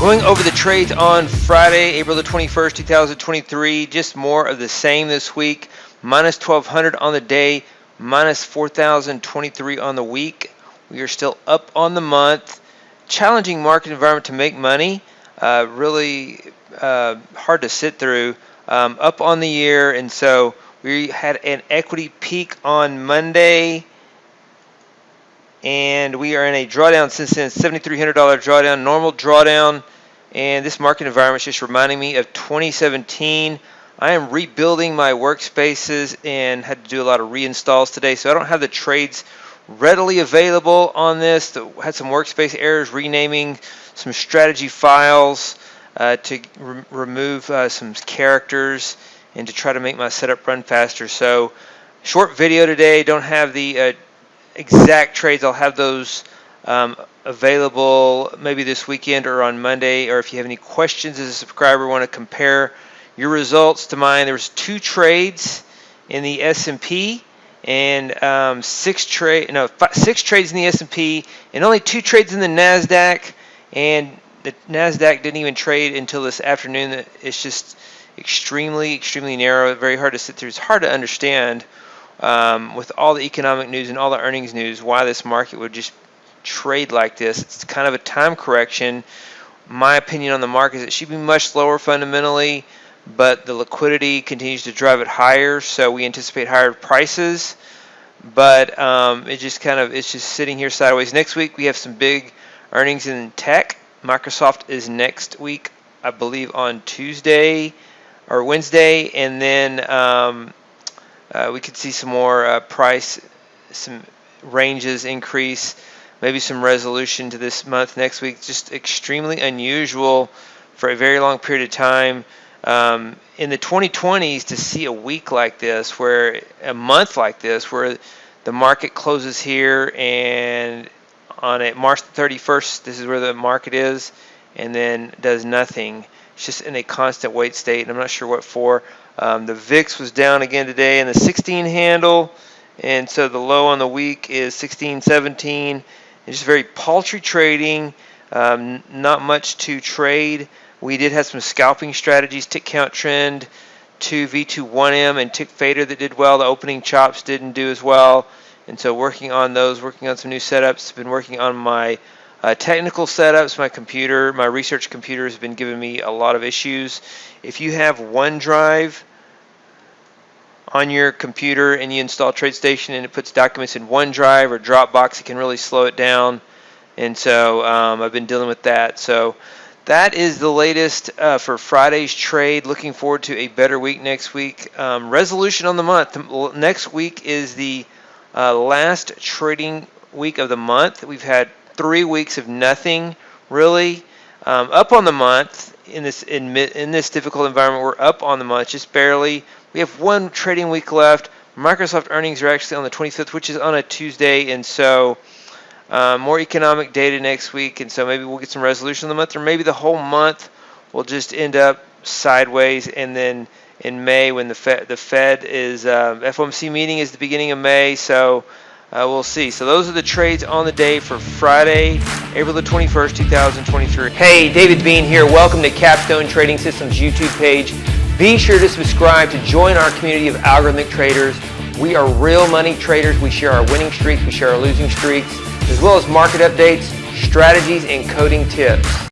Going over the trades on Friday, April the 21st, 2023. Just more of the same this week. Minus 1,200 on the day, minus 4,023 on the week. We are still up on the month. Challenging market environment to make money. Really hard to sit through. Up on the year, and so we had an equity peak on Monday. And we are in a drawdown since then, $7,300 drawdown, normal drawdown. And this market environment is just reminding me of 2017. I am rebuilding my workspaces and had to do a lot of reinstalls today, so I don't have the trades readily available on this. Had some workspace errors, renaming some strategy files to remove some characters and to try to make my setup run faster. So short video today. Don't have the exact trades. I'll have those available maybe this weekend or on Monday. Or if you have any questions as a subscriber, want to compare your results to mine. There was 2 trades in the S&P and 6 trades in the S&P and only 2 trades in the Nasdaq. And the Nasdaq didn't even trade until this afternoon. It's just extremely narrow. Very hard to sit through. It's hard to understand. With all the economic news and all the earnings news, why this market would just trade like this. It's kind of a time correction. My opinion on the market is it should be much lower fundamentally, but the liquidity continues to drive it higher, so we anticipate higher prices. But it's just sitting here sideways. Next week we have some big earnings in tech. Microsoft is next week, I believe, on Tuesday or Wednesday, and then we could see some more price, some ranges increase, maybe some resolution to this month next week. Just extremely unusual for a very long period of time. In the 2020s, to see a week like this, a month like this, where the market closes here and on March 31st, this is where the market is, and then does nothing. It's just in a constant wait state, and I'm not sure what for. The VIX was down again today in the 16 handle, and so the low on the week is 16.17. It's just very paltry trading, not much to trade. We did have some scalping strategies, tick count trend, 2 V2 and tick fader that did well. The opening chops didn't do as well, and so working on those, working on some new setups. Been working on my technical setups. My computer, my research computer, has been giving me a lot of issues. If you have OneDrive on your computer and you install Tradestation and it puts documents in OneDrive or Dropbox, it can really slow it down. And so I've been dealing with that. So that is the latest for Friday's trade. Looking forward to a better week next week. Resolution on the month. Next week is the last trading week of the month. We've had 3 weeks of nothing really. Up on the month in this difficult environment. We're up on the month, just barely. We have 1 trading week left. Microsoft earnings are actually on the 25th, which is on a Tuesday, and so more economic data next week, and so maybe we'll get some resolution of the month, or maybe the whole month will just end up sideways. And then in May, when the Fed is FOMC meeting is the beginning of May, so we'll see. So those are the trades on the day for Friday, April the 21st, 2023. Hey, David Bean here. Welcome to Capstone Trading Systems YouTube page. Be sure to subscribe to join our community of algorithmic traders. We are real money traders. We share our winning streaks, we share our losing streaks, as well as market updates, strategies, and coding tips.